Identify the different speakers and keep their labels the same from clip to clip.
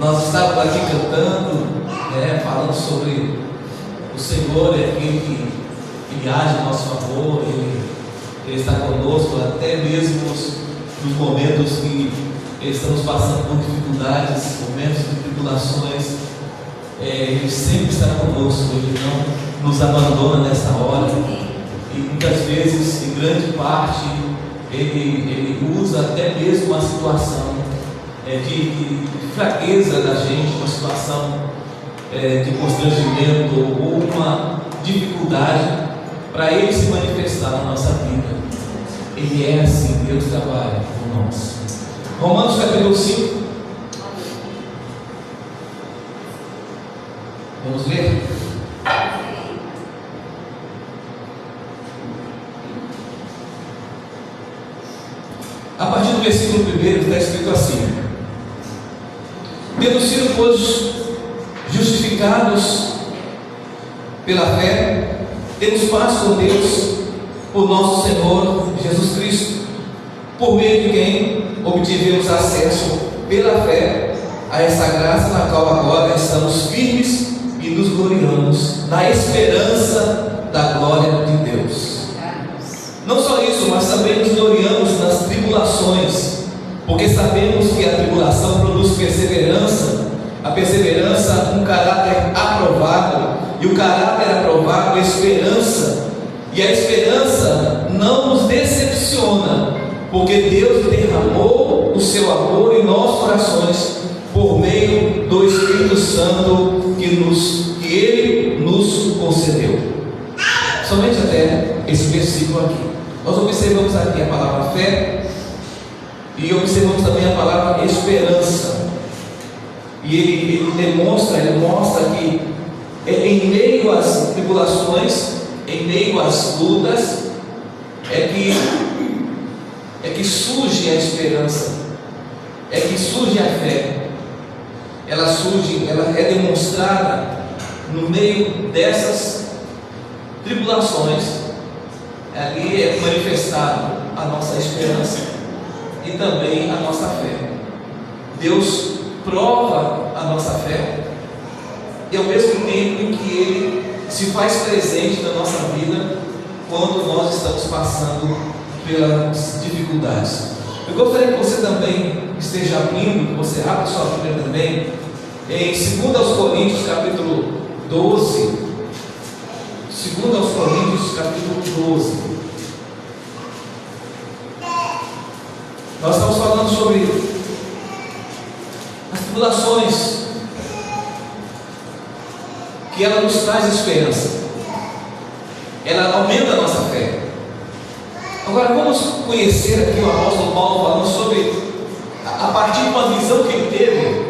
Speaker 1: Nós estávamos aqui cantando, falando sobre o Senhor, é aquele que age em nosso favor, Ele está conosco, até mesmo nos momentos que estamos passando por dificuldades, momentos de tribulações. Ele sempre está conosco, Ele não nos abandona nessa hora, e muitas vezes, em grande parte, Ele usa até mesmo uma situação de fraqueza da gente, uma situação de constrangimento ou uma dificuldade, para Ele se manifestar na nossa vida. Ele é assim, Deus trabalha por nós. Romanos capítulo 5. Vamos ler? A partir do versículo 1 está escrito assim: tendo sido, pois, justificados pela fé, temos paz com Deus, por nosso Senhor Jesus Cristo, por meio de quem obtivemos acesso pela fé a essa graça na qual agora estamos firmes e nos gloriamos na esperança da glória de Deus. Não só isso, mas também nos gloriamos nas tribulações, porque sabemos que a tribulação produz perseverança, a perseverança um caráter aprovado, e o caráter aprovado esperança, e a esperança não nos decepciona, porque Deus derramou o seu amor em nossos corações por meio do Espírito Santo que Ele nos concedeu. Somente até esse versículo aqui. Nós observamos aqui a palavra fé e observamos também a palavra esperança. E ele mostra que em meio às tribulações, em meio às lutas, é que surge a esperança, é que surge a fé. Ela é demonstrada no meio dessas tribulações. Ali é manifestado a nossa esperança e também a nossa fé. Deus prova a nossa fé e, ao mesmo tempo em que Ele se faz presente na nossa vida quando nós estamos passando pelas dificuldades. Eu gostaria que você também esteja abrindo, que você abra sua Bíblia também em 2 Coríntios capítulo 12. 2 Coríntios capítulo 12. Nós estamos falando sobre as tribulações, que ela nos traz esperança, ela aumenta a nossa fé. Agora vamos conhecer aqui o apóstolo Paulo falando sobre, a partir de uma visão que ele teve,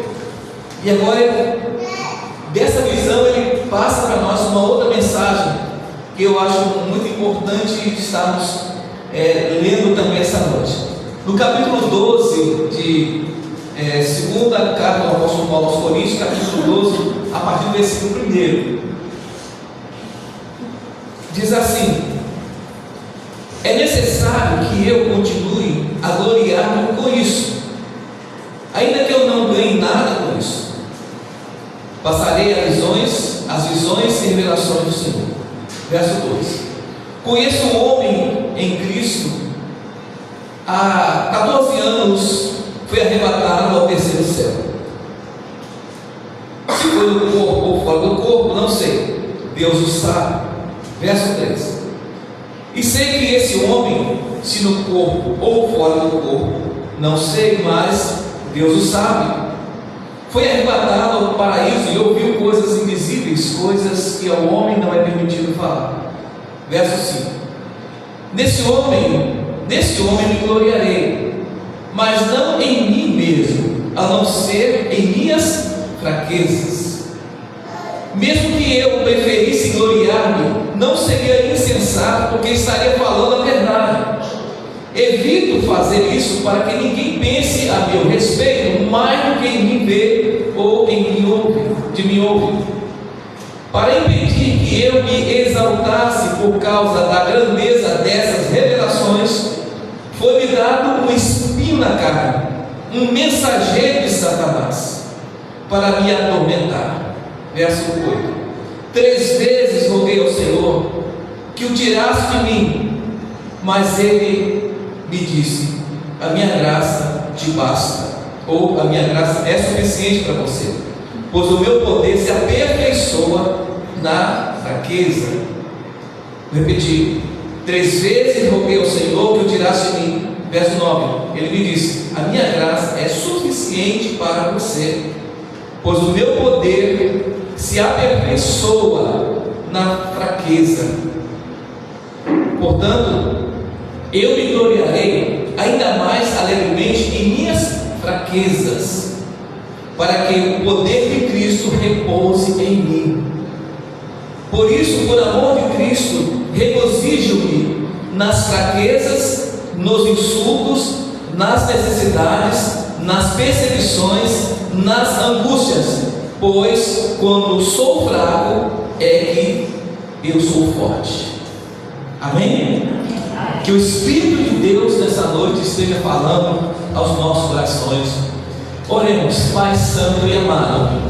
Speaker 1: e agora dessa visão ele passa para nós uma outra mensagem que eu acho muito importante estarmos lendo também essa noite. No capítulo 12 de segunda carta do apóstolo Paulo aos Coríntios, capítulo 12, a partir do versículo 1, diz assim: é necessário que eu continue a gloriar-me com isso, ainda que eu não ganhe nada com isso. Passarei as visões e revelações do Senhor. Verso 2: conheço um homem em Cristo, há 14 anos foi arrebatado ao terceiro céu. Se foi do corpo ou fora do corpo, não sei, Deus o sabe. Verso 3: e sei que esse homem, se no corpo ou fora do corpo, não sei, mas Deus o sabe, foi arrebatado ao paraíso e ouviu coisas invisíveis, coisas que ao homem não é permitido falar. Verso 5: nesse homem me gloriarei, mas não em mim mesmo, a não ser em minhas fraquezas. Mesmo que eu preferisse gloriar-me, não seria insensato, porque estaria falando a verdade. Evito fazer isso para que ninguém pense a meu respeito mais do que em mim vê ou em mim ouve. Para impedir que eu me exaltasse por causa da grandeza dessas revelações, foi-me dado um espinho na carne, um mensageiro de Satanás. para me atormentar. Verso 8: 3 vezes roguei ao Senhor que o tirasse de mim, mas Ele me disse: a minha graça te basta, ou a minha graça é suficiente para você, pois o meu poder se aperfeiçoa na fraqueza. Vou repetir: 3 vezes roguei ao Senhor que o tirasse de mim. Verso 9: Ele me disse: a minha graça é suficiente para você, pois o meu poder se aperfeiçoa na fraqueza. Portanto, eu me gloriarei ainda mais alegremente em minhas fraquezas, para que o poder de Cristo repouse em mim. Por isso, por amor de Cristo, regozijo-me nas fraquezas, nos insultos, nas necessidades, nas perseguições, nas angústias, pois quando sou fraco é que eu sou forte. Amém? Que o Espírito de Deus nessa noite esteja falando aos nossos corações. Oremos. Pai santo e amado,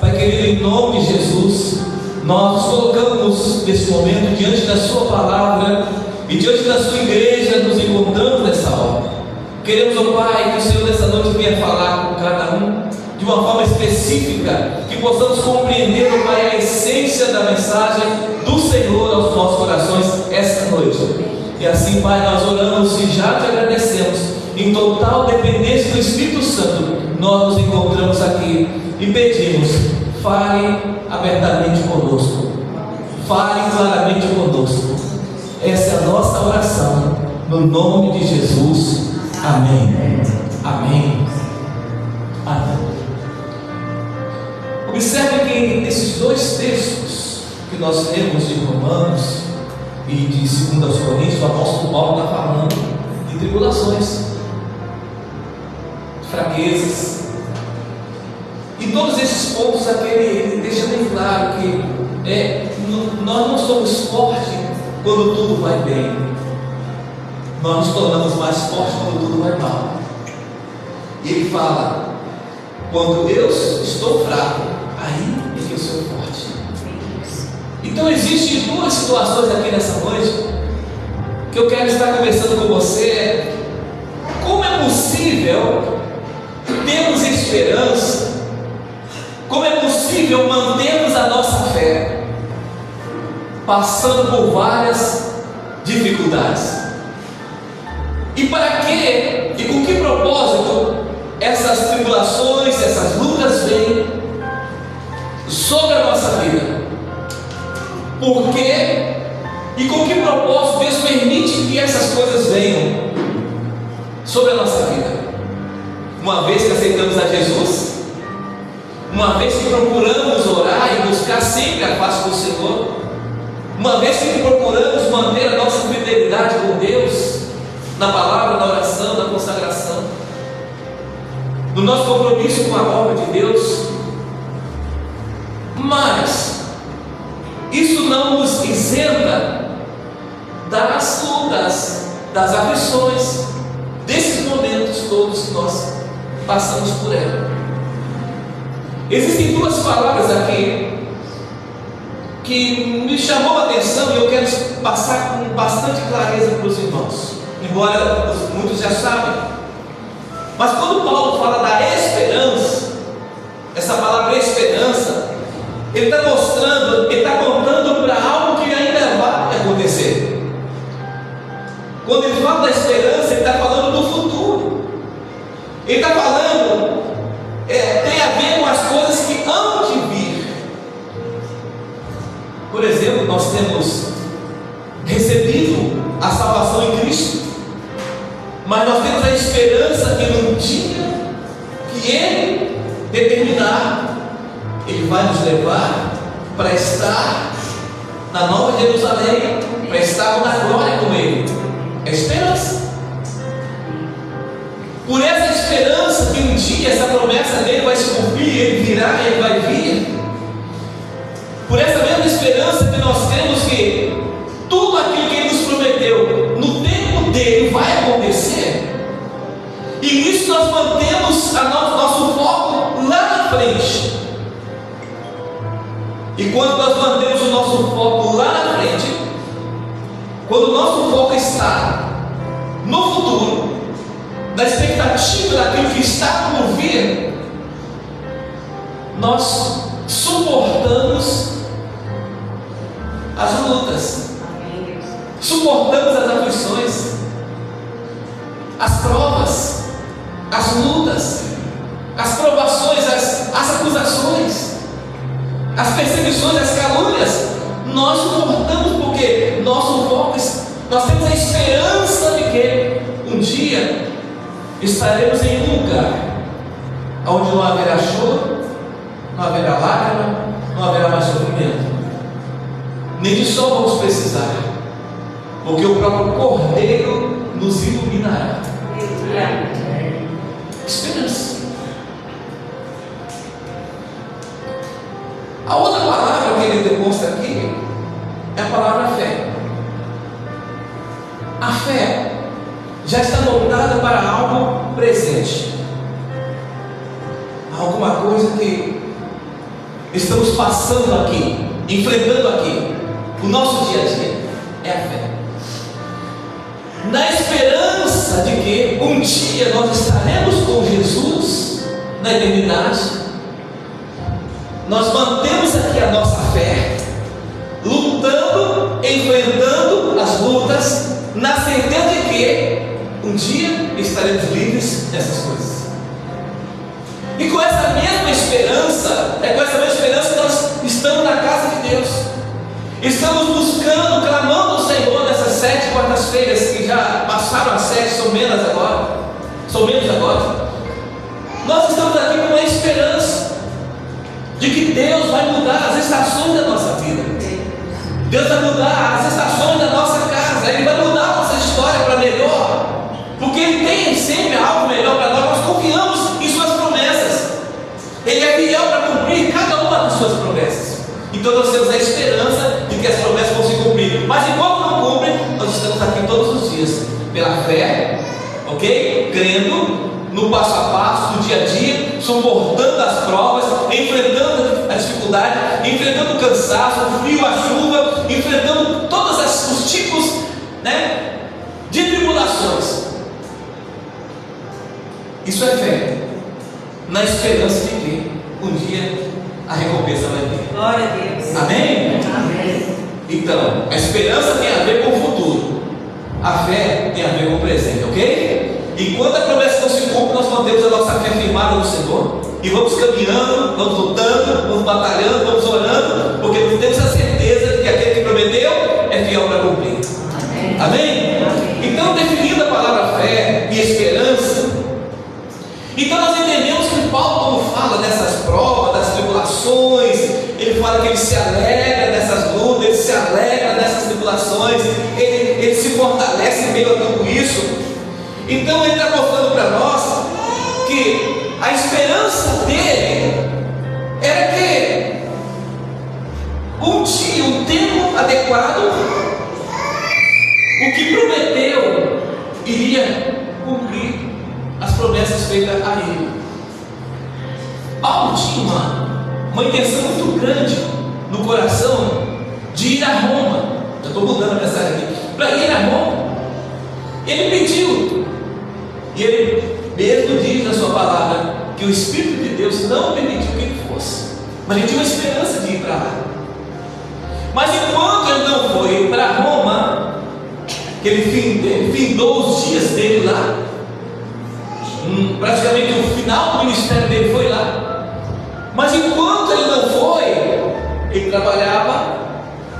Speaker 1: Pai querido, em nome de Jesus, nós nos colocamos nesse momento diante da sua palavra e diante da sua igreja, nos encontrando nessa hora. Queremos, ó Pai, que o Senhor nessa noite venha falar com cada um de uma forma específica, que possamos compreender, ó Pai, a essência da mensagem do Senhor aos nossos corações esta noite. E assim, Pai, nós oramos e já te agradecemos. Em total dependência do Espírito Santo, nós nos encontramos aqui e pedimos: fale abertamente conosco, fale claramente conosco. Essa é a nossa oração, no nome de Jesus. Amém. Amém. Amém. Observe que nesses 2 textos que nós lemos de Romanos e de 2 Coríntios, o apóstolo Paulo está falando de tribulações, de fraquezas, e todos esses pontos aqui ele deixa bem claro que nós não somos fortes quando tudo vai bem, nós nos tornamos mais fortes quando tudo vai mal. E ele fala: quando eu estou fraco, aí é que eu sou forte. Então existem 2 situações aqui nessa noite que eu quero estar conversando com você. Como é possível termos esperança? Como é possível mantermos a nossa fé passando por várias dificuldades? E para quê? E com que propósito essas tribulações, essas lutas vêm sobre a nossa vida? Por quê? E com que propósito Deus permite que essas coisas venham sobre a nossa vida? Uma vez que aceitamos a Jesus, uma vez que procuramos orar e buscar sempre a face do Senhor, uma vez que procuramos manter a nossa fidelidade com Deus, na palavra, na oração, na consagração, no nosso compromisso com a obra de Deus. Mas isso não nos isenta das lutas, das aflições, desses momentos todos que nós passamos por ela. Existem 2 palavras aqui que me chamou a atenção e eu quero passar com bastante clareza para os irmãos, embora muitos já sabem. Mas quando Paulo fala da esperança, essa palavra esperança, ele está mostrando, ele está contando para algo que ainda vai acontecer. Quando ele fala da esperança, ele está falando do futuro. Ele está falando, tem a ver com as coisas que hão de vir. Por exemplo, nós temos recebido a salvação em Cristo, mas nós temos a esperança que num dia que Ele determinar, Ele vai nos levar para estar na Nova Jerusalém, para estar na glória com Ele. É esperança. Por essa esperança que um dia essa promessa dele vai se cumprir, Ele virá, Ele vai vir. Por essa mesma esperança que nós temos que tudo aquilo que Ele nos prometeu, no tempo dele vai acontecer. E nisso nós mantemos nosso foco lá na frente. E quando nós mantemos o nosso foco lá na frente, quando o nosso foco está no futuro, na expectativa daquilo que está por vir, nós suportamos as lutas, suportamos as aflições, as provas, as lutas, as provações, as acusações, as perseguições, as calúnias. Nós suportamos porque nosso foco, nós temos a esperança de que um dia estaremos em um lugar onde não haverá choro, não haverá lágrima, não haverá mais sofrimento, nem de sol vamos precisar, porque o próprio Cordeiro nos iluminará. Esperança. A outra palavra que ele demonstra aqui é a palavra fé. A fé já está voltada para algo presente, alguma coisa que estamos passando aqui, enfrentando aqui. O nosso dia a dia é a fé, na esperança de que um dia nós estaremos com Jesus na eternidade. Nós mantemos aqui a nossa fé, lutando, enfrentando as lutas, na certeza de que um dia estaremos livres dessas coisas. E com essa mesma esperança, é com essa mesma esperança que nós estamos na casa de Deus. Estamos buscando, clamando ao Senhor nessas 7 quartas-feiras que já passaram as 7, são menos agora. Nós estamos aqui com uma esperança de que Deus vai mudar as estações da nossa vida. Deus vai mudar as estações da nossa casa. Ele vai mudar a nossa história para melhor, porque Ele tem sempre algo melhor para nós. Nós confiamos em Suas promessas. Ele é fiel para cumprir cada uma das Suas promessas. Então nós temos a esperança de que as promessas vão se cumprir. Mas enquanto não cumprem, nós estamos aqui todos os dias, pela fé, ok? Crendo no passo a passo do dia a dia, suportando as provas, enfrentando a dificuldade, enfrentando o cansaço, o frio, a chuva, enfrentando todos os tipos, de tribulações. Isso é fé, na esperança de que um dia a recompensa vai vir.
Speaker 2: Glória a Deus.
Speaker 1: Amém?
Speaker 2: Amém.
Speaker 1: Então, a esperança tem a ver com o futuro, a fé tem a ver com o presente, ok? Enquanto a promessa não se cumpre, nós mantemos a nossa fé firmada no Senhor e vamos caminhando, vamos lutando, vamos batalhando, vamos orando, porque nós temos a certeza de que aquele que prometeu é fiel para cumprir. Amém? Amém? Amém. Então, definindo a palavra fé e esperança, então nós entendemos que Paulo, quando fala dessas provas, das tribulações, ele fala que ele se alegra dessas lutas, ele se alegra dessas tribulações, ele se fortalece em meio a tudo isso. Então ele está mostrando para nós que a esperança dele era que um dia, um tempo adequado, o que prometeu iria cumprir as promessas feitas a ele. Paulo tinha uma intenção muito grande no coração de ir a Roma. Eu estou mudando a mensagem aqui. Para ir a Roma, ele pediu, e ele mesmo diz na sua palavra que o Espírito de Deus não permitiu que ele fosse, mas ele tinha uma esperança de ir para lá. Mas enquanto ele não foi para Roma, que ele findou os dias dele lá, praticamente o final do ministério dele foi lá. Mas enquanto ele não foi, ele trabalhava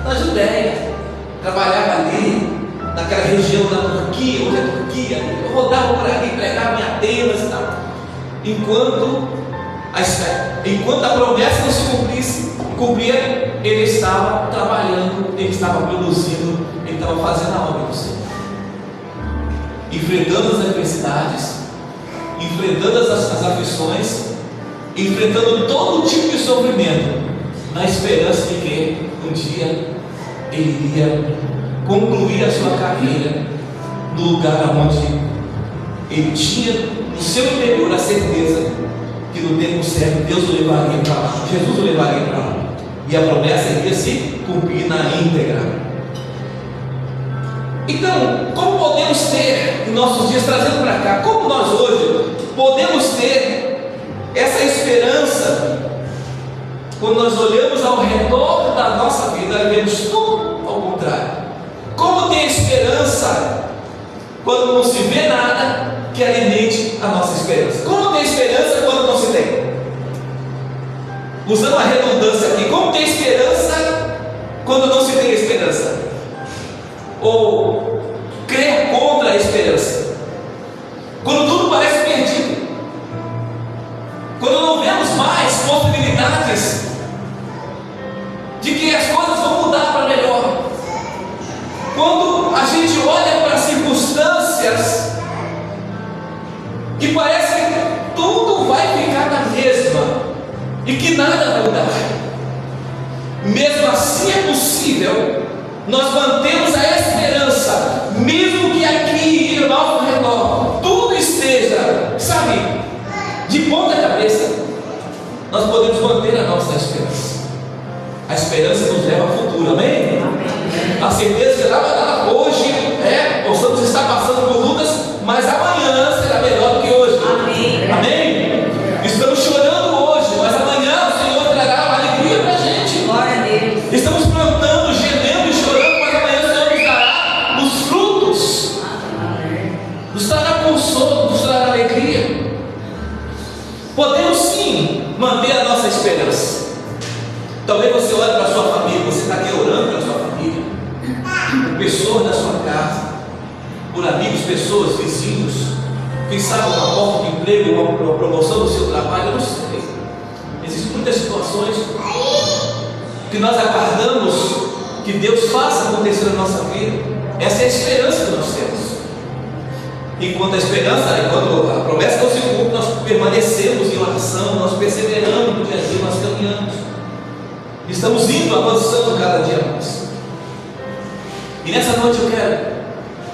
Speaker 1: na Judéia, trabalhava ali naquela região da Turquia, onde é Turquia, rodava por ali, pregava em Atenas e tal. Enquanto a promessa não se cumpria, ele estava trabalhando, ele estava produzindo, ele estava fazendo a obra do Senhor, enfrentando as adversidades, enfrentando as aflições, enfrentando todo tipo de sofrimento, na esperança de que um dia ele iria concluir a sua carreira no lugar onde ele tinha no seu interior a certeza que no tempo certo Deus o levaria para lá, Jesus o levaria para lá, e a promessa iria se cumprir na íntegra. Então, como podemos ter em nossos dias, trazendo para cá, como nós hoje podemos ter essa esperança quando nós olhamos ao redor da nossa vida e vemos tudo ao contrário? Como ter esperança quando não se vê nada que alimente a nossa esperança? Como ter esperança quando não se tem? Usando a redundância aqui, como ter esperança quando não se tem esperança? Ou crer contra a esperança, quando tudo parece perdido, quando não vemos mais possibilidades de que as coisas vão mudar para melhor, quando a gente olha para circunstâncias que parece que tudo vai ficar na mesma e que nada vai mudar. Mesmo assim é possível nós mantemos a esperança, mesmo que aqui ao nosso redor tudo esteja, sabe, de ponta cabeça, nós podemos manter a nossa esperança. A esperança nos leva ao futuro, amém? A certeza que lá hoje, possamos estar passando por lutas, mas amanhã será melhor do que hoje. Amém? Amém? Estamos chorando hoje, mas amanhã o Senhor trará uma alegria para a gente. Glória a Deus. Estamos plantando, gemendo e chorando, mas amanhã o Senhor nos dará os frutos, nos trará consolo, nos trará alegria. Podemos sim manter a nossa esperança. Talvez você olhe para a sua família, você está aqui orando pela sua família, por pessoas da sua casa, por amigos, pessoas, vizinhos, quem sabe uma porta de emprego, uma promoção no seu trabalho, eu não sei. Existem muitas situações que nós aguardamos que Deus faça acontecer na nossa vida. Essa é a esperança que nós temos. Enquanto a esperança, enquanto a promessa não se cumpre, nós permanecemos em oração, nós perseveramos no dia a dia, nós caminhamos. Estamos indo, avançando cada dia mais. E nessa noite eu quero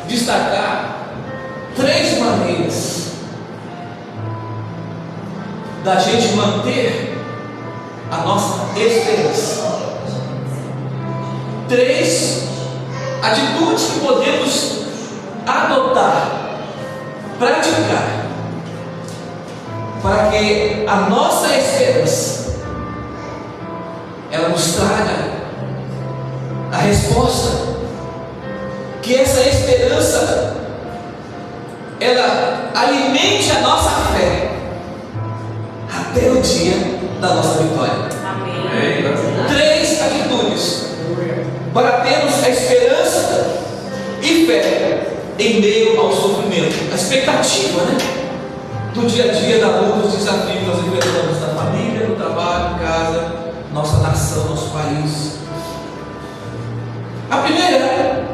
Speaker 1: destacar 3 maneiras da gente manter a nossa esperança. 3 atitudes que podemos adotar, praticar, para que a nossa esperança ela nos traga a resposta, que essa esperança ela alimente a nossa fé até o dia da nossa vitória. Amém. 3 atitudes para termos a esperança e fé em meio ao sofrimento, a expectativa, do dia a dia, da luta, dos desafios que nós enfrentamos na família, no trabalho, em casa, nossa nação, nosso país. A primeira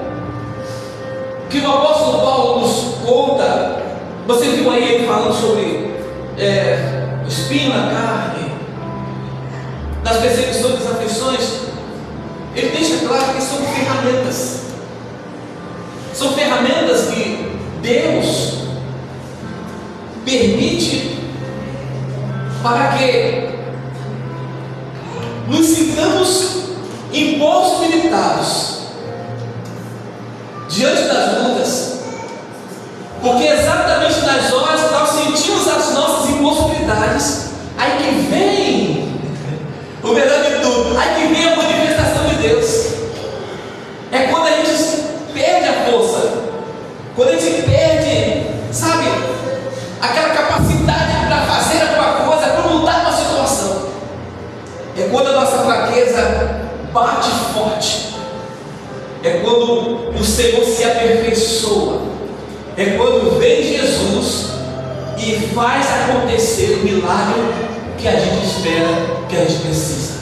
Speaker 1: que o apóstolo Paulo nos conta, você viu aí ele falando sobre o espinho na carne, das perseguições, das aflições. Ele deixa claro que são ferramentas. São ferramentas que Deus permite para que nos sintamos impossibilitados diante das lutas, porque exatamente nas horas que nós sentimos as nossas impossibilidades, aí que vem o melhor de tudo, aí que vem a manifestação de Deus. É quando a gente perde a força, quando a gente perde, sabe, aquela capacidade para fazer alguma coisa, para mudar uma situação. É quando a nossa fraqueza bate forte. É quando o Senhor se aperfeiçoa. É quando vem Jesus e faz acontecer o milagre que a gente espera, que a gente precisa.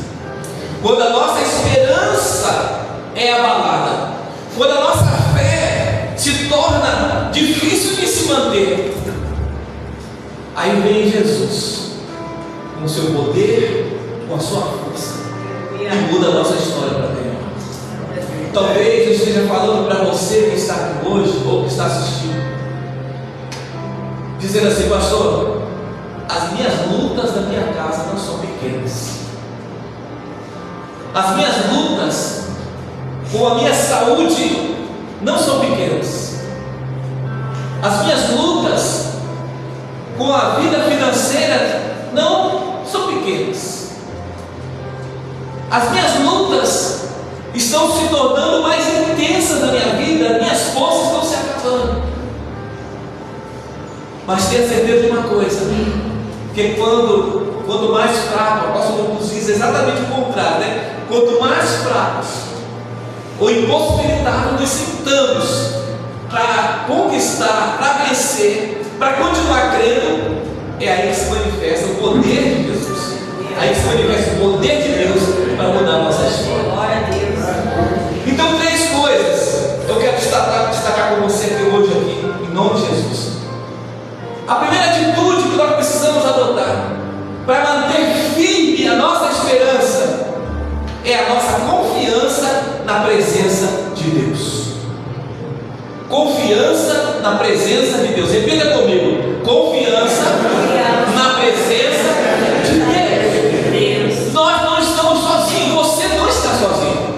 Speaker 1: Quando a nossa esperança é abalada, quando a nossa fé se torna difícil de se manter, aí vem Jesus com o seu poder, com a sua força, e muda a nossa história para melhor. Talvez eu esteja falando para você que está aqui hoje ou que está assistindo, dizendo assim: pastor, as minhas lutas da minha casa não são pequenas. As minhas lutas com a minha saúde não são pequenas. As minhas lutas com a vida financeira não são pequenas. As minhas lutas estão se tornando mais intensas na minha vida, minhas forças estão se acabando. Mas tenha certeza de uma coisa, que quanto mais fraco, o apóstolo nos diz exatamente o contrário, né? Quanto mais fracos ou impossibilitados nos sintamos para conquistar, para vencer, para continuar crendo, é aí que se manifesta o poder de Jesus. Aí que se manifesta o poder de Deus para mudar a nossa história. Glória a Deus. Então, 3 coisas eu quero destacar com você aqui hoje, aqui, em nome de Jesus. A primeira atitude que nós precisamos adotar para manter firme a nossa esperança é a nossa confiança na presença de Deus. Confiança na presença de Deus. Repita comigo: confiança na presença de Deus. Nós não estamos sozinhos, você não está sozinho.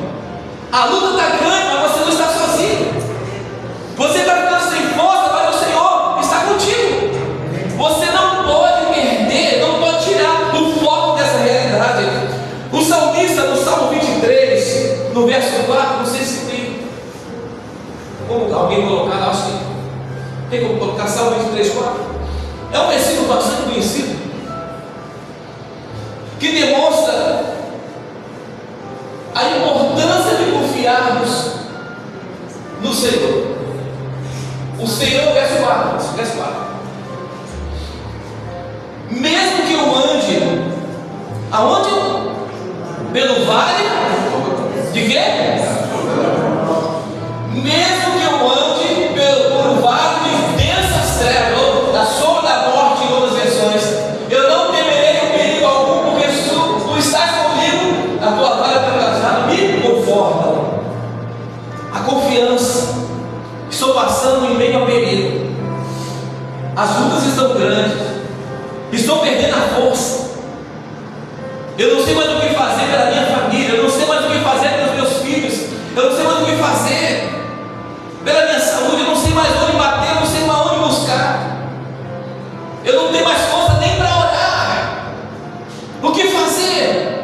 Speaker 1: A luta está grande, mas você não está sozinho. Você está ficando sem força, mas o Senhor está contigo. Você não pode perder, não pode tirar o foco dessa realidade. O salmista, no Salmo 23, no verso 4, não sei se tem como alguém colocar, acho que tem como colocar Salmo 23, 4. É um versículo bastante conhecido, que demonstra a importância de confiarmos no Senhor. O Senhor, verso 4. Mesmo que eu ande, aonde? Pelo vale de quê? Mesmo que eu ande pelo vale de densas trevas, ou da sombra da morte, em outras versões, eu não temerei o perigo algum, porque tu estás comigo, a tua vara e a tua cajado me confortam. A confiança. Estou passando em meio ao perigo. As lutas estão grandes. Estou perdendo a força. Eu não sei mais o que fazer pela minha família. Eu não sei mais o que fazer pelos meus filhos. Eu não sei mais o que fazer pela minha saúde. Eu não sei mais onde bater. Eu não sei mais onde buscar. Eu não tenho mais força nem para orar. O que fazer?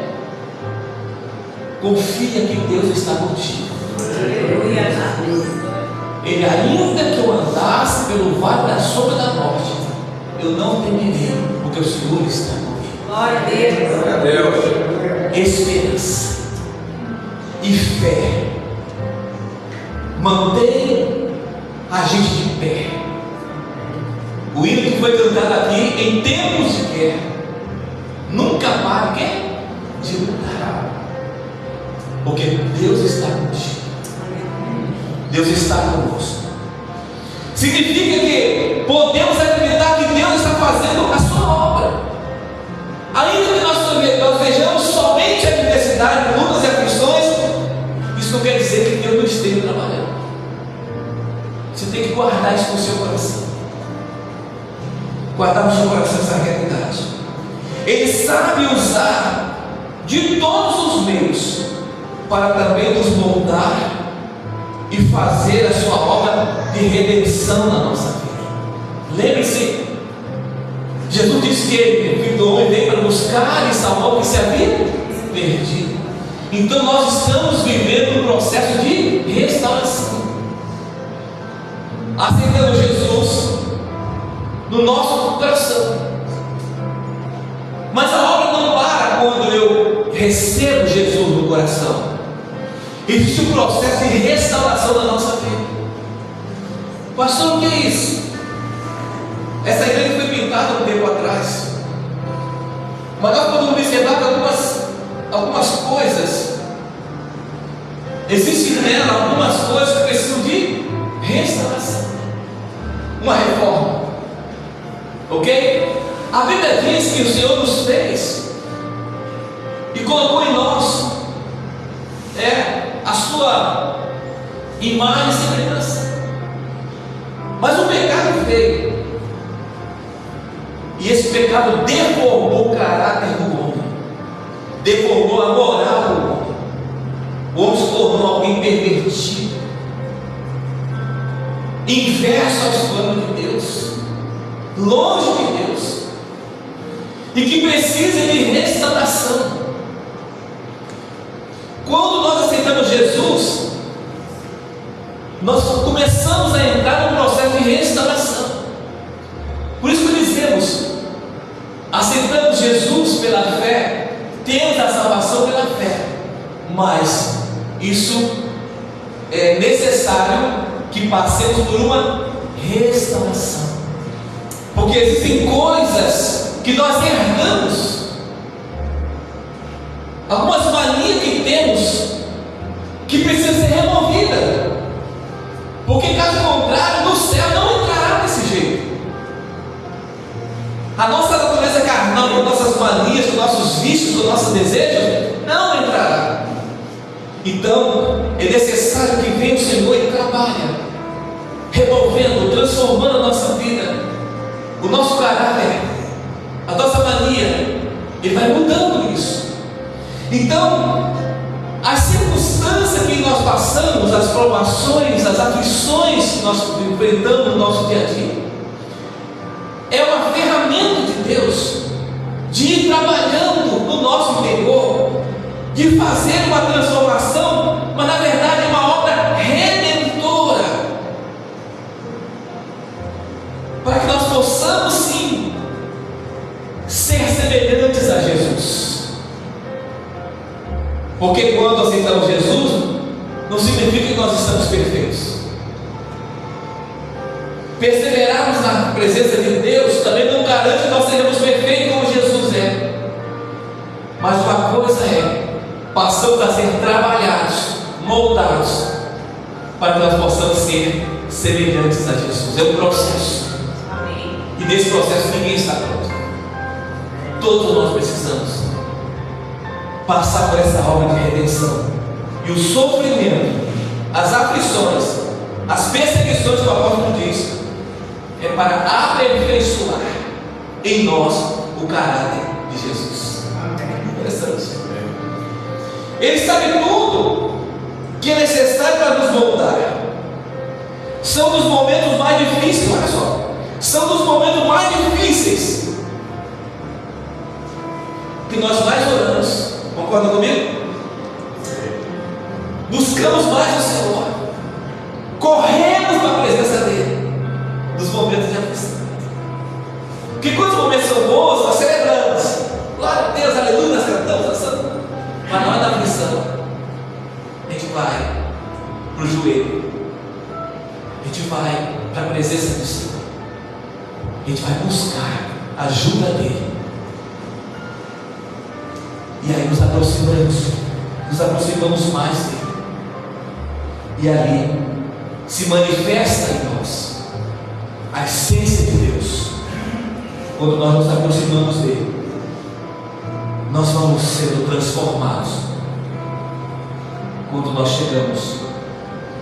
Speaker 1: Confia que Deus está contigo. Ele, ainda que eu andasse pelo vale da sombra da morte, eu não temerei, porque o Senhor está comigo. Glória a Deus. Glória a Deus. Esperança e fé mantém a gente de pé. O hino que foi cantado aqui em tempos de guerra nunca pare de lutar, porque Deus está contigo. Deus está conosco. Significa que podemos acreditar que Deus está fazendo a sua obra. Ainda que nós vejamos somente a adversidade, lutas e aflições, isso não quer dizer que Deus não esteja trabalhando. Você tem que guardar isso no seu coração. Guardar no seu coração essa realidade. Ele sabe usar de todos os meios para também nos moldar e fazer a sua obra de redenção na nossa vida. Lembre-se, Jesus disse que ele, o Filho do Homem, veio para buscar e salvar o que se havia perdido. Então nós estamos vivendo um processo de restauração, aceitando Jesus no nosso coração. Mas a obra não para quando eu recebo Jesus no coração. Existe um processo de restauração da nossa vida. Pastor, o que é isso? Essa igreja foi pintada um tempo atrás, mas nós podemos observar que algumas coisas existem nela, algumas coisas que precisam de restauração, uma reforma. Ok? A Bíblia diz que o Senhor nos fez e colocou em nós a sua imagem e semelhança. Mas o pecado veio E esse pecado deformou o caráter do homem, deformou a moral do homem. O homem se tornou alguém pervertido, inverso aos planos de Deus, longe de Deus, e que precisa de restauração. Quando nós aceitamos Jesus, nós começamos a entrar num processo de restauração. Por isso que dizemos: aceitamos Jesus pela fé, temos a salvação pela fé, mas isso é necessário que passemos por uma restauração, porque existem coisas que nós herdamos, algumas manias que temos que precisam ser removidas, porque caso contrário no céu não entrará desse jeito. A nossa natureza carnal, com nossas manias, com nossos vícios, com nossos desejos, não entrará. Então é necessário que venha o Senhor e trabalhe, removendo, transformando a nossa vida, o nosso caráter, a nossa mania. Ele vai mudando isso. Então, as circunstâncias que nós passamos, as provações, as aflições que nós enfrentamos no nosso dia a dia, é uma ferramenta de Deus de ir trabalhando no nosso interior, de fazer uma transformação, mas na verdade é uma obra redentora, para que nós possamos sim ser semelhantes a Jesus. Porque quando aceitamos Jesus, não significa que nós estamos perfeitos. Perseverarmos na presença de Deus também não garante que nós seremos perfeitos como Jesus é. Mas uma coisa é, passamos a ser trabalhados, moldados, para que nós possamos ser semelhantes a Jesus. É um processo. Amém. E nesse processo ninguém está pronto. Todos nós precisamos passar por essa obra de redenção. E o sofrimento, as aflições, as perseguições que o apóstolo diz, é para aperfeiçoar em nós o caráter de Jesus. Interessante. Ele sabe tudo que é necessário para nos moldar. São dos momentos mais difíceis, olha só, são dos momentos mais difíceis que nós mais oramos. Concorda comigo? Buscamos mais o Senhor, corremos para a presença dEle nos momentos de aflição. Porque quando os momentos são bons, nós celebramos, glória a Deus, aleluia, nós cantamos a Santa. Mas na hora da aflição, a gente vai para o joelho, a gente vai para a presença do Senhor, a gente vai buscar a ajuda dEle. E aí nos aproximamos mais dele. E ali se manifesta em nós a essência de Deus. Quando nós nos aproximamos dele, nós vamos sendo transformados. Quando nós chegamos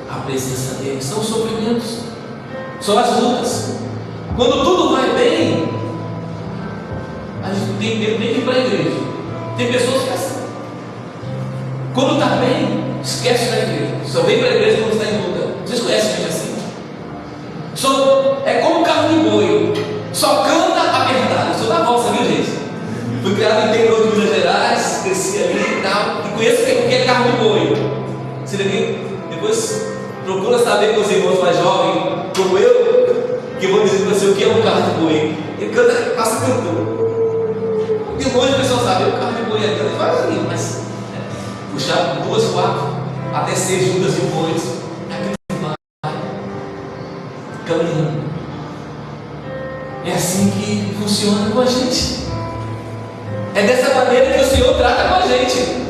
Speaker 1: à presença dele, são os sofrimentos, são as lutas. Quando tudo vai bem, a gente não tem tempo nem de ir para a igreja. Tem pessoas que é assim. Quando está bem, esquece da igreja. Só vem para a igreja quando está em luta. Vocês conhecem gente assim? É como carro de boi. Só canta apertado. Sou da roça, viu, gente? Fui criado no interior de Minas Gerais, cresci ali e tal. E conheço o que é carro de boi. Você depois procura saber com os irmãos mais jovens, como eu, que vou dizer para você o que é um carro de boi. Ele canta, passa cantando. De longe a pessoa sabe, o carro de boi é grande, vai ali, mas puxar 2, 4, até 6 juntas de bois, vai caminhando. É assim que funciona com a gente. É dessa maneira que o Senhor trata com a gente.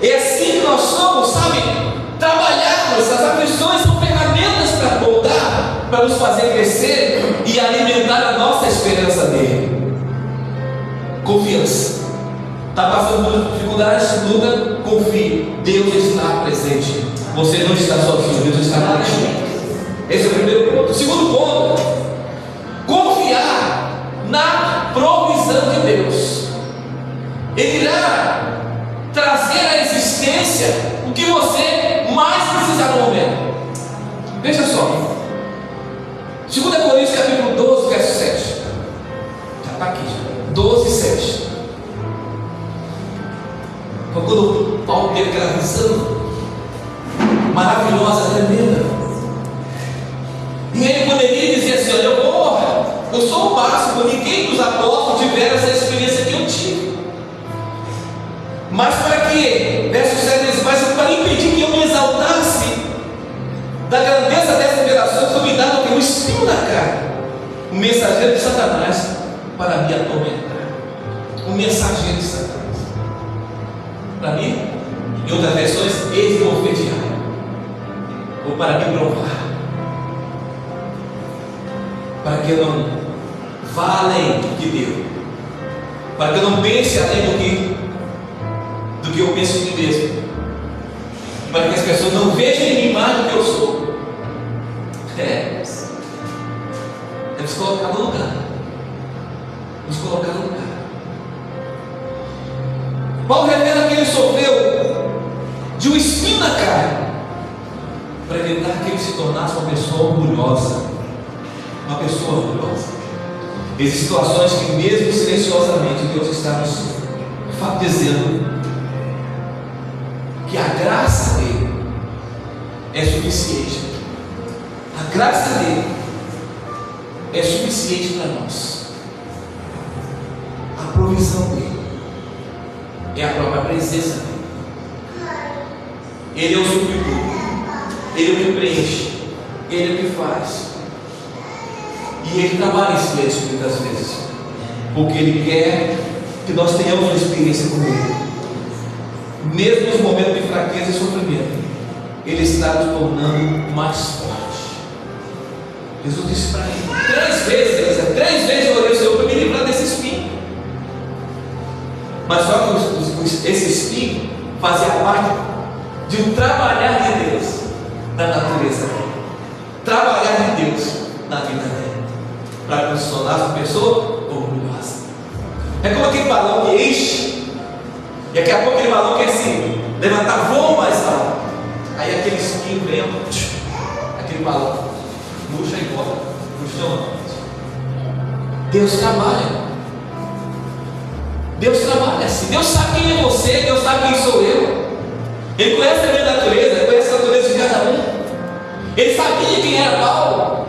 Speaker 1: É assim que nós somos, sabe? Trabalharmos, as aflições são ferramentas para moldar, para nos fazer crescer e alimentar a nossa esperança nele. Confiança. Está passando por dificuldades, luta, confie. Deus está presente. Você não está sozinho, Deus está contigo. Esse é o primeiro ponto. O segundo ponto, confiar na provisão de Deus. Ele irá trazer à existência o que você mais precisa no momento. Veja só, 2 Coríntios capítulo 12, verso 7. Já está aqui, já. 12, 7. Foi quando Paulo teve aquela visão maravilhosa, tremenda. E ele poderia dizer assim: olha, eu sou o máximo, ninguém dos apóstolos tiveram essa experiência que eu tive. Mas para que, verso 7 diz, mas para impedir que eu me exaltasse da grandeza dessas gerações, foi me dado um espinho na carne, um mensageiro de Satanás para me atormentar. Um mensageiro de Satanás. Para mim, em outras versões, esbofetear, ou para me provar, para que eu não vá além do que deu, para que eu não pense além do que eu penso de mim mesmo, para que as pessoas não vejam em mim mais do que eu sou. Nos colocar no lugar, nos colocar no lugar. Paulo revela que ele sofreu de um espinho na carne para evitar que ele se tornasse uma pessoa orgulhosa. Uma pessoa orgulhosa. Existem situações que mesmo silenciosamente Deus está nos dizendo que a graça dele é suficiente. A graça dele é suficiente para nós. A provisão dele é a própria presença dele. Ele é o substituto, ele é o que preenche, ele é o que faz. E ele trabalha em silêncio muitas vezes, porque ele quer que nós tenhamos uma experiência com ele. Mesmo nos momentos de fraqueza e sofrimento, ele está nos tornando mais forte. Jesus disse para ele 3 vezes eu orei ao Senhor para me livrar desse espinho. Mas só que esse espinho fazia parte de um trabalhar de Deus na natureza dele, trabalhar de Deus na vida dele, para que se tornasse uma pessoa orgulhosa. É como aquele balão que enche, e daqui a pouco aquele balão quer se levantar, voa mais alto. Aí aquele espinho vem, aquele balão murcha e volta no chão. Deus trabalha. Deus trabalha assim. Deus sabe quem é você, Deus sabe quem sou eu. Ele conhece a minha natureza, ele conhece a natureza de cada um. Ele sabia quem era Paulo.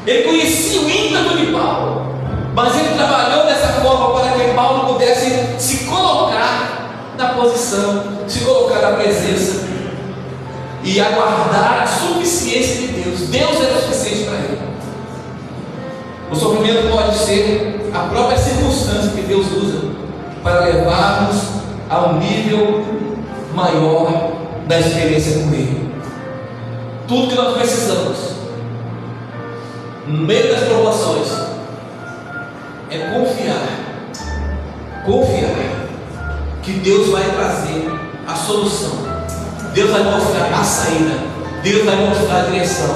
Speaker 1: Ele conhecia o ímpeto de Paulo. Mas ele trabalhou dessa forma para que Paulo pudesse se colocar na posição, se colocar na presença e aguardar a suficiência de Deus. Deus era suficiente para ele. O sofrimento pode ser a própria circunstância que Deus usa para levar-nos a um nível maior da experiência com Ele. Tudo que nós precisamos no meio das provações é confiar que Deus vai trazer a solução, Deus vai mostrar a saída, Deus vai mostrar a direção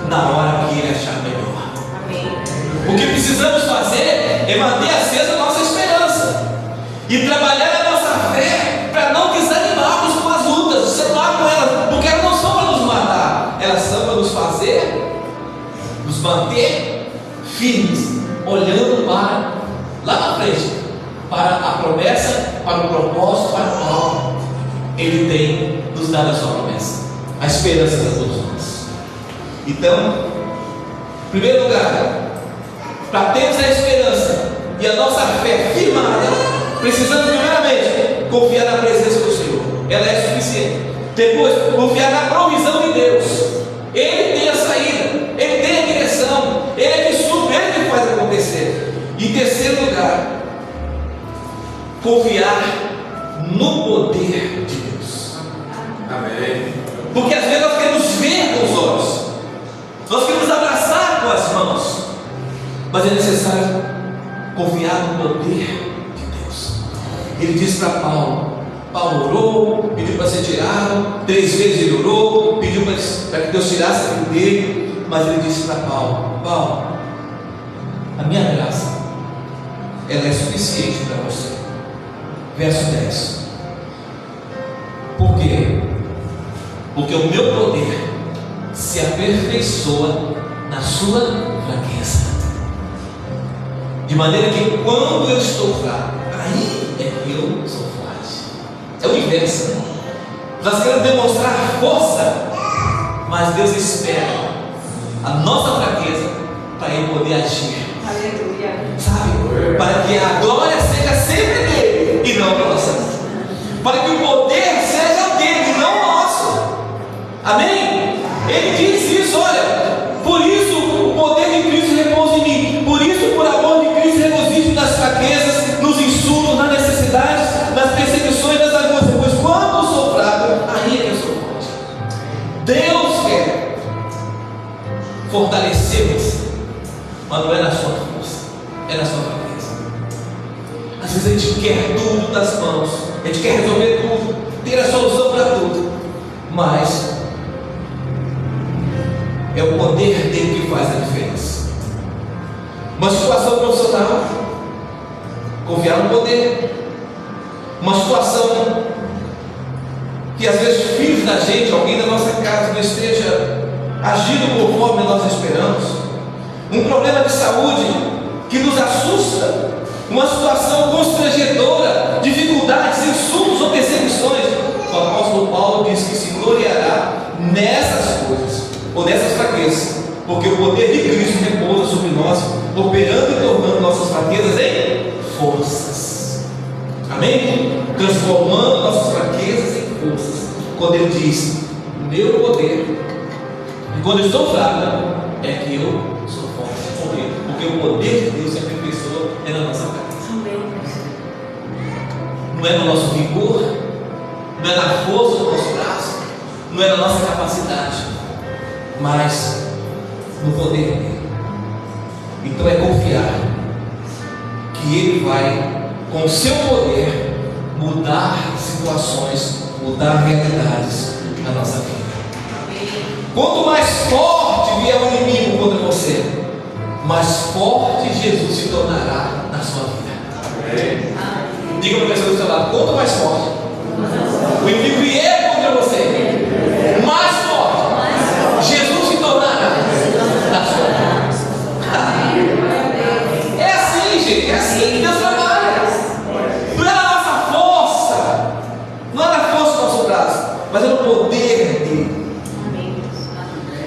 Speaker 1: na hora que Ele achar melhor. Amém. O que precisamos fazer é manter acesa a nossa esperança e trabalhar a nossa fé para não desanimarmos com as lutas, separar com elas, porque elas não são para nos matar, elas são para nos fazer, nos manter firmes, olhando para lá na frente, para a promessa, para o propósito, para o qual Ele tem nos dado a sua promessa, a esperança de todos nós. Então, em primeiro lugar, para termos a esperança e a nossa fé firmada, precisamos primeiramente confiar na presença do Senhor, ela é suficiente. Depois, confiar na provisão de Deus. Ele tem a saída, Ele tem a direção, Ele é que supre, Ele que faz acontecer. E em terceiro lugar, confiar no poder de Deus. Amém. Porque às vezes nós queremos ver com os olhos, nós queremos abraçar com as mãos, mas é necessário confiar no poder de Deus. Ele disse para Paulo orou, pediu para ser tirado, 3 vezes ele orou, pediu para que Deus tirasse aquilo dele, mas ele disse para Paulo, a minha graça ela é suficiente para você. Verso 10. Por quê? Porque o meu poder se aperfeiçoa na sua fraqueza. De maneira que quando eu estou fraco, aí é que eu sou forte. É o inverso, né? Nós queremos demonstrar força, mas Deus espera a nossa fraqueza para Ele poder agir.
Speaker 2: Aleluia.
Speaker 1: Sabe? Para que a glória seja sempre dele e não nossa. Para que o poder seja dele e não nosso. Amém? Ele diz isso, olha. Por isso o poder de Cristo repousa em mim. Por isso, por amor de Cristo, regozijo nas fraquezas, nos insultos, nas necessidades, nas perseguições, nas angústias. Pois quando eu sou fraco, aí é que eu sou forte. Deus quer fortalecer você, mas não é na sua força, é na sua fraqueza. Às vezes a gente quer tudo das mãos, a gente quer resolver tudo, ter a solução para tudo, mas é o poder dele que faz a diferença. Uma situação profissional, confiar no poder. Uma situação que às vezes filhos da gente, alguém da nossa casa não esteja agindo conforme nós esperamos. Um problema de saúde que nos assusta. Uma situação constrangedora, dificuldades, insultos ou perseguições. O apóstolo Paulo diz que se gloriará nessas coisas, ou nessas fraquezas, porque o poder de Cristo repousa sobre nós, operando e tornando nossas fraquezas em forças. Amém? Transformando nossas fraquezas em forças. Quando ele diz, meu poder, e quando eu estou fraco, é que eu sou forte. Por quê? Porque o poder de Deus se aperfeiçoa é na nossa fraqueza. Não é no nosso vigor, não é na força do nosso braço, não é na nossa capacidade, mas no poder dele. Então é confiar que ele vai, com o seu poder, mudar situações, mudar realidades na nossa vida. Quanto mais forte vier o inimigo contra você, mais forte Jesus se tornará na sua vida. Amém. Diga para a pessoa do seu lado, quanto mais forte o inimigo vier contra você, mais forte Jesus se tornará na sua vida. É assim, gente, é assim que Deus trabalha. Não é na nossa força, não é na força do nosso braço, mas é no poder dele.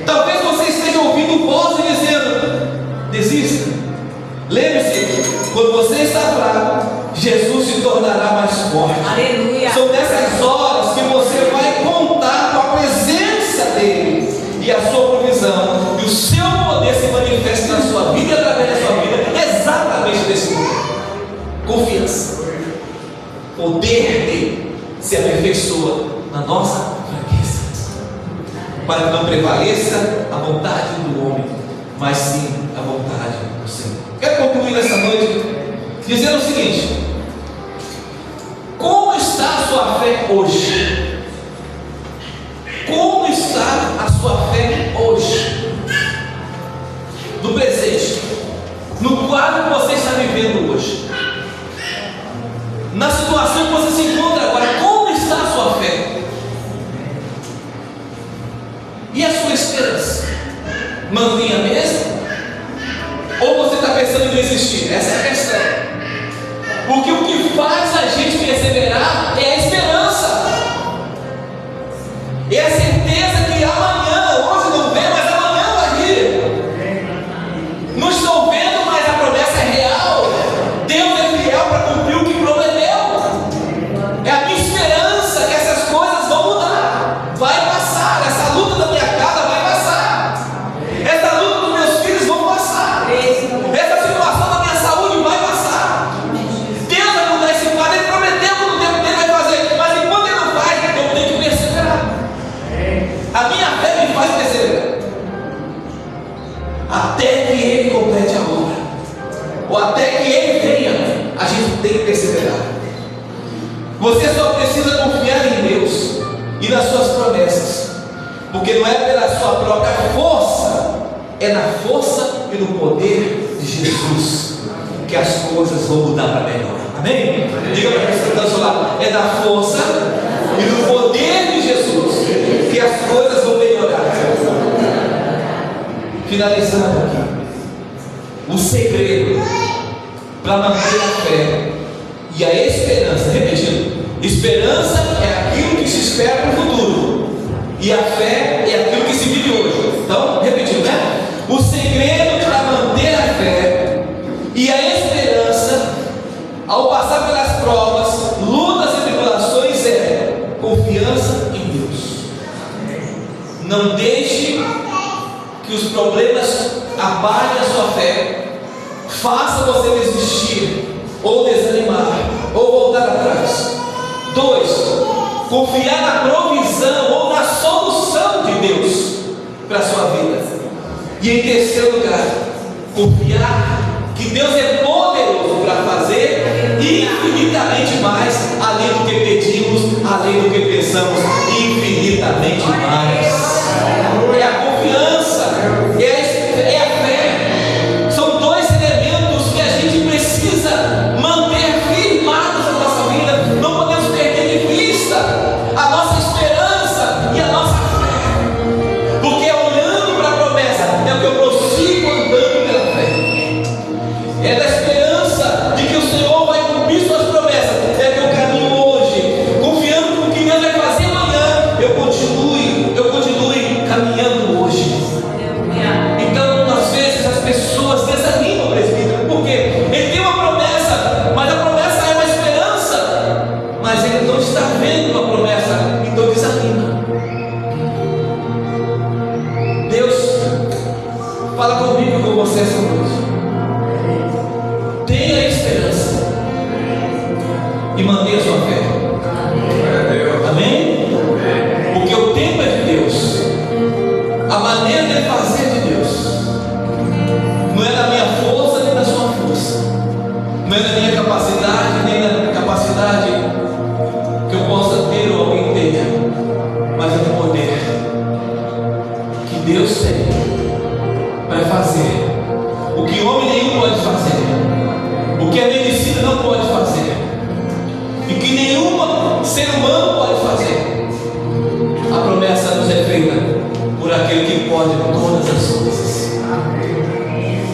Speaker 1: Talvez você esteja ouvindo voz e dizendo, desista. Lembre-se, quando você está fraco, Jesus se tornará mais forte.
Speaker 2: Aleluia.
Speaker 1: São nessas horas que você vai contar com a presença dele e a sua provisão, e o seu poder se manifesta na sua vida e através da sua vida, exatamente nesse momento. Confiança. O poder dele se aperfeiçoa na nossa fraqueza, para que não prevaleça a vontade do homem, mas sim a vontade do Senhor. Quero concluir nessa noite dizendo o seguinte: como está a sua fé hoje? Como está a sua fé hoje? No presente, no quadro que você está vivendo hoje, na situação que você se encontra agora, como está a sua fé? E a sua esperança? Mantém a mesma? Ou você está pensando em desistir? Essa é a questão. Porque o que faz a gente perseverar é a esperança, é a certeza que amanhã, hoje não vê, mas amanhã vai vir. Não estou vendo, mas a promessa é real. Deus é fiel para cumprir o que prometeu. É a minha esperança que essas coisas vão mudar. Vai passar, essa luta da minha casa vai passar, essa luta dos meus filhos vão passar, essa situação da minha saúde vai passar. Deus vai mudar esse quadro. Ele prometeu que no tempo dele vai fazer, mas enquanto ele não faz, eu tenho que perseverar. A minha fé me faz perseverar até que ele complete a obra, ou até que ele venha. A gente tem que perseverar. Você só precisa confiar em Deus e nas suas promessas, porque não é pela sua própria força, é na força e no poder de Jesus. que as coisas vão mudar para melhor. Amém? Diga para quem está do seu lado: é da força e do poder de Jesus que as coisas vão melhorar. Finalizando aqui, o segredo para manter a fé e a esperança, repetindo, esperança é aquilo que se espera no futuro, e a fé é aquilo que se vive hoje. Então, repetindo, né? O segredo para manter a fé e a esperança ao passar pelas provas, lutas e tribulações é confiança em Deus. Não deixe que os problemas abalem a sua fé, faça você desistir, ou desanimar, ou voltar atrás. 2. Confiar na provisão ou na solução de Deus para a sua vida. E em terceiro lugar, confiar que Deus é poderoso para fazer infinitamente mais, além do que pedimos, além do que pensamos, infinitamente mais. É a confiança, é a fé. São dois elementos que a gente precisa manter firmados na nossa vida. Não podemos perder de vista a nossa esperança e a nossa fé, porque olhando para a promessa é o que eu prossigo andando pela fé. É da esperança de que o Senhor vai cumprir suas promessas, é que eu caminho hoje, confiando no que Deus vai fazer amanhã. Eu continue caminhando hoje. Então, às vezes as pessoas desanimam, presbítero, porque ele tem uma promessa, mas a promessa é uma esperança, mas ele não está vendo a promessa, então desanima. Deus fala comigo e com você essa noite: tenha esperança e mantenha a sua fé. Amém? Porque o tempo é de Deus, a maneira de fazer de Deus não é da minha força nem da sua força, não é da minha capacidade nem da capacidade que eu possa ter ou alguém tenha, mas é do poder que Deus tem para fazer o que homem nenhum pode fazer, o que a medicina não pode fazer, e que nenhum ser humano pode fazer. A promessa nos é feita por aquele que pode todas as coisas.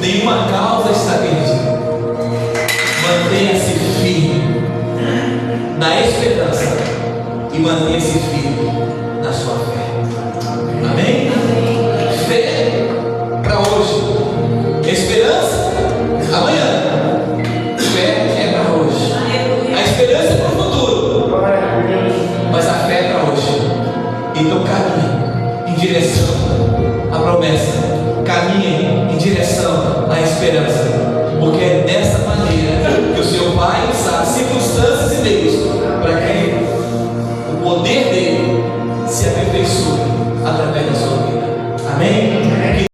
Speaker 1: Nenhuma causa está perdida. Mantenha-se firme na esperança e mantenha-se firme na sua fé. Amém? Fé para hoje, esperança amanhã. Fé é para hoje. A esperança é para o futuro, mas a fé é para hoje. Então caminhe em direção à promessa, caminhe em direção à esperança, porque é dessa maneira que o Senhor vai usar circunstâncias e meios